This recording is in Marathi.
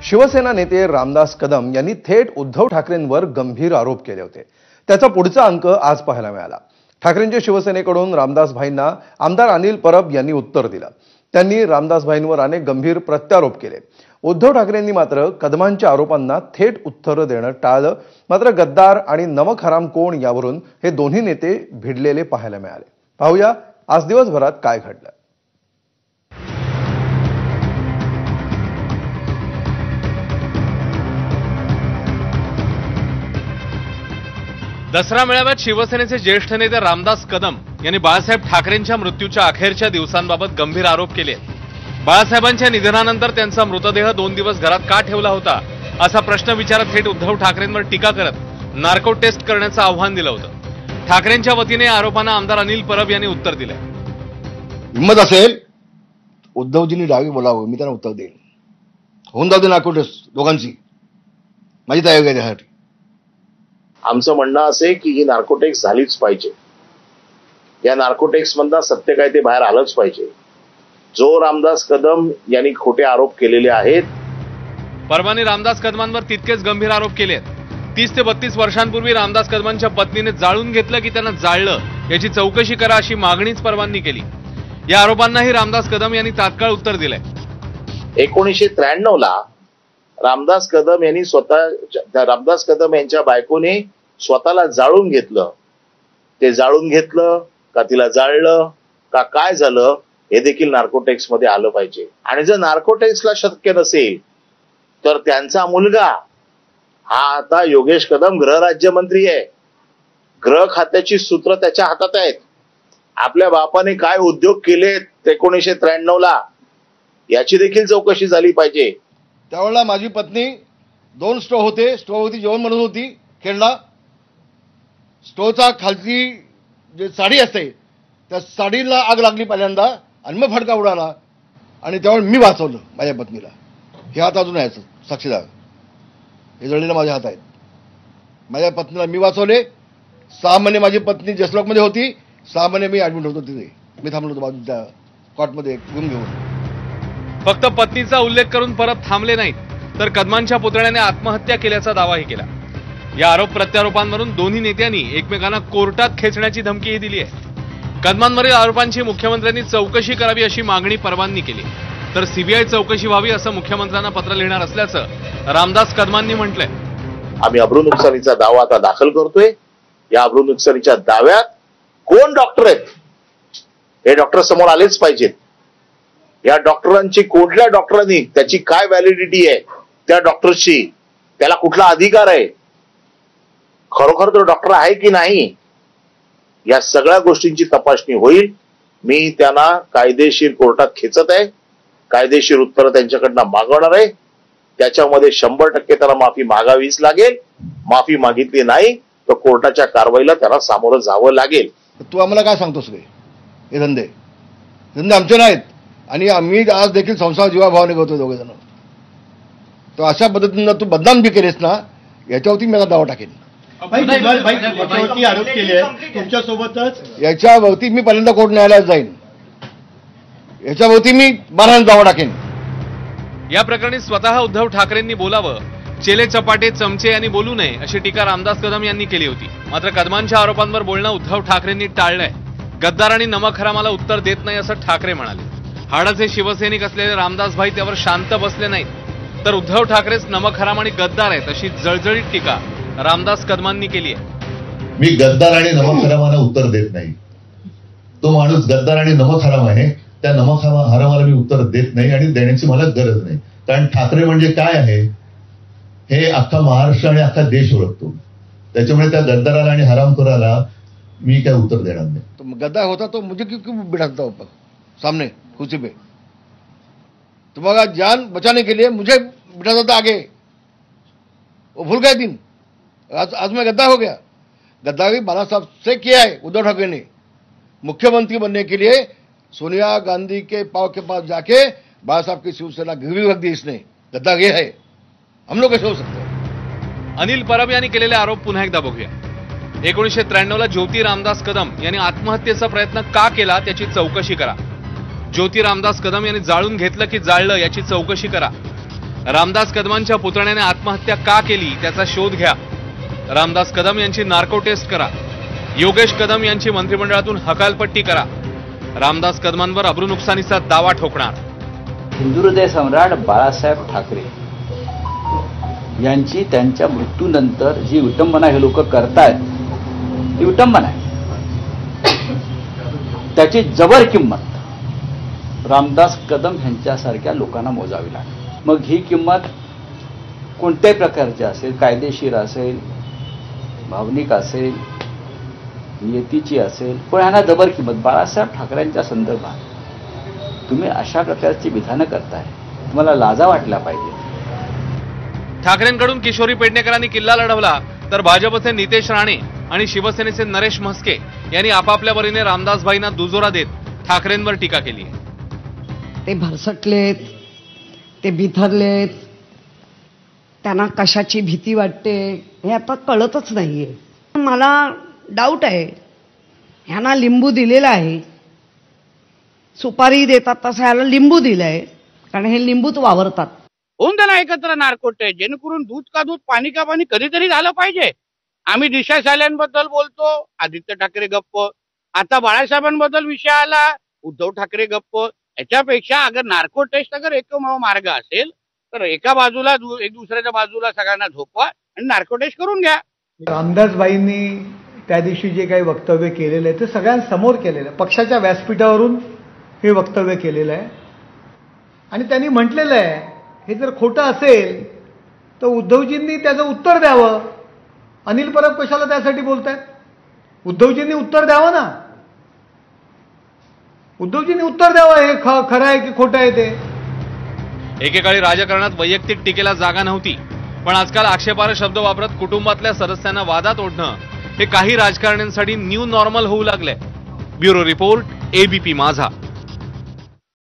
शिवसेना नेते रामदास कदम यांनी थेट उद्धव ठाकरेंवर गंभीर आरोप केले होते। त्याचा पुढचा अंक आज पाहायला मिळाला। ठाकरेंच्या शिवसेनेकडून रामदास भाईंना आमदार अनिल परब यांनी उत्तर दिलं। त्यांनी रामदास भाईंवर अनेक गंभीर प्रत्यारोप केले। उद्धव ठाकरेंनी मात्र कदमांच्या आरोपांना थेट उत्तर देणं टाळलं। मात्र गद्दार आणि नमक हराम कोण यावरून हे दोन्ही नेते भिडलेले पाहायला मिळाले। पाहूया आज दिवसभरात काय घडलं। दसरा मेळाव्यात शिवसेनेचे ज्येष्ठ नेते रामदास कदम यांनी बाळासाहेब ठाकरेंच्या मृत्यूच्या अखेरच्या दिवसांबाबत गंभीर आरोप केले। बाळासाहेबांच्या निधनानंतर त्यांचा मृतदेह 2 दिवस घरात का ठेवला होता असा प्रश्न विचारत थेट उद्धव ठाकरेंवर टीका करत नार्को टेस्ट करण्याचं आव्हान दिलं होतं। ठाकरेंच्या वतीने आरोपांना आमदार अनिल परब यांनी उत्तर दिलं। हिम्मत असेल उद्धवजींनी डावी बोलावं, मी त्यांना उत्तर देईन। होऊन जाऊ दे नार्को टेस्ट दोघांची, माझी तयारी आहे त्यासाठी। आमचं म्हणणं असे की ही नार्कोटेक्स झालीच पाहिजे। या नार्कोटेक्स मधनं सत्य काय ते बाहेर आलंच पाहिजे। जो रामदास कदम यांनी खोटे आरोप केलेले आहेत, परवानी रामदास कदमांवर तितकेच गंभीर आरोप केले आहेत। 30 ते 32 वर्षांपूर्वी रामदास कदमांच्या पत्नीने जाळून घेतलं की त्यांना जाळलं याची चौकशी करा अशी मागणीच परवांनी केली। या आरोपांनाही रामदास कदम यांनी तात्काळ उत्तर दिलंय। 1993 ला रामदास कदम यांच्या बायकोने स्वतःला जाळून घेतलं। ते जाळून घेतलं का तिला जाळलं का काय झालं हे देखील नार्कोटेक्स मध्ये आलं पाहिजे। आणि जर नार्कोटेक्सला शक्य नसेल तर त्यांचा मुलगा हा आता योगेश कदम गृहराज्यमंत्री आहे। गृह खात्याची सूत्र त्याच्या हातात आहेत। आपल्या बापाने काय उद्योग केलेत 1993 ला याची देखील चौकशी झाली पाहिजे। त्यावेळेला माझी पत्नी 2 स्टोव्ह होते, स्टोव्हवरती जेवण बनवत होती खेळला। स्टोव्हचा खालची जे साडी असते त्या साडीला आग लागली पहिल्यांदा आणि मग फडका उडाला आणि त्यावेळेला मी वाचवलं माझ्या पत्नीला। हे हात अजून आहे साक्षीदार, हे जळलेलं माझ्या हात आहेत। माझ्या पत्नीला मी वाचवले। 6 महिने माझी पत्नी जसलॉकमध्ये होती, 6 महिने मी ऍडमिट होतो तिथे। मी थांबलो होतो बाजूच्या कॉटमध्ये रूम घेऊन। फक्त पत्नीचा उल्लेख करून परत थांबले नाहीत तर कदमांच्या पुतण्याने आत्महत्या केल्याचा दावाही केला। या आरोप प्रत्यारोपांवरून दोन्ही नेत्यांनी एकमेकांना कोर्टात खेचण्याची धमकीही दिली आहे। कदमांवरील आरोपांची मुख्यमंत्र्यांनी चौकशी करावी अशी मागणी परवांनी केली, तर सीबीआय चौकशी व्हावी असं मुख्यमंत्र्यांना पत्र लिहिणार असल्याचं रामदास कदमांनी म्हटलंय। आम्ही अब्रू नुकसानीचा दावा आता दाखल करतोय। या अब्रू नुकसानीच्या दाव्यात कोण डॉक्टर आहेत हे डॉक्टर समोर आलेच पाहिजेत। या डॉक्टरांची कुठल्या डॉक्टरांनी त्याची काय व्हॅलिडिटी आहे, त्या डॉक्टरची त्याला कुठला अधिकार आहे, खरोखर तो डॉक्टर आहे की नाही, या सगळ्या गोष्टींची तपासणी होईल। मी त्यांना कायदेशीर कोर्टात खेचत आहे, कायदेशीर उत्तर त्यांच्याकडनं मागवणार आहे। त्याच्यामध्ये 100% त्यांना माफी मागावीच लागेल। माफी मागितली नाही तर कोर्टाच्या कारवाईला त्यांना सामोरं जावं लागेल। तू आम्हाला काय सांगतोस रे? हे धंदे आमचे नाहीत आणि आम्ही आज देखील संसार जीवाभावाने करतो दोघे जण। तर अशा पद्धतीनं तू बदनाम बी केलेस ना, याच्यावरती मी दावा टाकेन। आरोप केले तुमच्यासोबतच, याच्यावरती मी पहिल्यांदा कोर्ट न्यायालयात जाईन। याच्यावरती मी 12 दावा टाकेन। या प्रकरणी स्वतः उद्धव ठाकरेंनी बोलावं, चेले चपाटे चमचे यांनी बोलू नये अशी टीका रामदास कदम यांनी केली होती। मात्र कदमांच्या आरोपांवर बोलणं उद्धव ठाकरेंनी टाळलंय। गद्दार आणि नमक हरामाला उत्तर देत नाही असं ठाकरे म्हणाले। हाडाचे शिवसैनिक असलेले रामदास भाई त्यावर शांत बसले नाहीत, तर उद्धव ठाकरेच नमक हराम आणि गद्दार आहेत अशी जळजळीत टीका रामदास कदमांनी केली आहे। मी गद्दार आणि नमक हरामाला उत्तर देत नाही। तो माणूस गद्दार आणि नमक हराम आहे, त्या नमक हरामाला मी उत्तर देत नाही आणि देण्याची मला गरज नाही। कारण ठाकरे म्हणजे काय आहे हे अख्खा महाराष्ट्र आणि अख्खा देश ओळखतो। त्याच्यामुळे त्या गद्दाराला आणि हरामखोराला मी काय उत्तर देणार नाही। तो गद्दार होता तो मुझे क्यों बिठाता ऊपर सामने कुर्सी पे? तुम्हारा जान बचाने के लिए मुझे बिठाता था आगे। वो भूल गए दिन। आज मैं गद्दार हो गया। गद्दारी बाला साहब से किया है उद्धव ठाकरे ने। मुख्यमंत्री बनने के लिए सोनिया गांधी के पाव के पास जाके बाला साहब की शिवसेना गिरवी रख दी इसने। गद्दार ये है, हम लोग कैसे हो सकते हैं? अनिल परब यांनी केलेले आरोप पुन्हा एकदा बघूया। 1993 ला ज्योती रामदास कदम यांनी आत्महत्येचा प्रयत्न का केला त्याची चौकशी करा। ज्योती रामदास कदम यांनी जाळून घेतलं की जाळलं याची चौकशी करा। रामदास कदमांच्या पुतण्याने आत्महत्या का केली त्याचा शोध घ्या. रामदास कदम यांची नार्को टेस्ट करा. योगेश कदम यांची मंत्रिमंडळातून हकालपट्टी करा. रामदास कदमांवर अब्रूनुकसानीचा दावा ठोकणार. हिंदुहृदय सम्राट बाळासाहेब ठाकरे यांची त्यांच्या मृत्यूनंतर जी विटंबना हे लोक करतायत ती विटंबना आहे. त्याची जबर किंमत रामदास कदम यांच्यासारख्या लोकांना मोजावी लागेल. मग ही किंमत कोणत्याही प्रकारची असेल, कायदेशीर असेल, भावनिक असेल, नियतीची असेल, पण ह्यांना जबर किंमत. बाळासाहेब ठाकरेंच्या संदर्भात तुम्ही अशा प्रकारची विधानं करताय, तुम्हाला लाजा वाटल्या पाहिजे. ठाकरेंकडून किशोरी पेडणेकरांनी किल्ला लढवला तर भाजपचे नितेश राणे आणि शिवसेनेचे नरेश म्हस्के यांनी आपापल्या परीने रामदासभाईंना दुजोरा देत ठाकरेंवर टीका केली. ते भरसटलेत, ते बिथरलेत, त्यांना कशाची भीती वाटते हे आता कळतच नाहीये. मला डाऊट आहे, ह्यांना लिंबू दिलेला आहे, सुपारी देतात तसं ह्याला लिंबू दिलंय, कारण हे लिंबूत वावरतात. होऊन द्या ना एकत्र नार्कोटे, जेणेकरून दूध का दूध पाणी का पाणी कधीतरी झालं पाहिजे. आम्ही दिशा साल्यांबद्दल बोलतो, आदित्य ठाकरे गप्प, आता बाळासाहेबांबद्दल विषय आला, उद्धव ठाकरे गप्प. याच्यापेक्षा अगर नार्को टेस्ट अगर एकमेव मार्ग असेल तर एका बाजूला एक दुसऱ्याच्या बाजूला सगळ्यांना झोपवा आणि नार्को टेस्ट करून घ्या. रामदासबाईंनी त्या दिवशी जे काही वक्तव्य केलेलं आहे ते सगळ्यांसमोर केलेलं आहे. पक्षाच्या व्यासपीठावरून हे वक्तव्य केलेलं आहे आणि त्यांनी म्हटलेलं आहे हे जर खोटं असेल तर उद्धवजींनी त्याचं उत्तर द्यावं. अनिल परब कशाला त्यासाठी बोलतायत? उद्धवजींनी उत्तर द्यावं ना. उद्धवजींनी उत्तर द्यावं हे खरं आहे की खोटं आहे ते. एकेकाळी राजकारणात वैयक्तिक टीकेला जागा नव्हती, पण आजकाल आक्षेपार्ह शब्द वापरत कुटुंबातल्या सदस्यांना वादात ओढणं हे काही राजकारण्यांसाठी न्यू नॉर्मल होऊ लागलंय. ब्युरो रिपोर्ट, एबीपी माझा.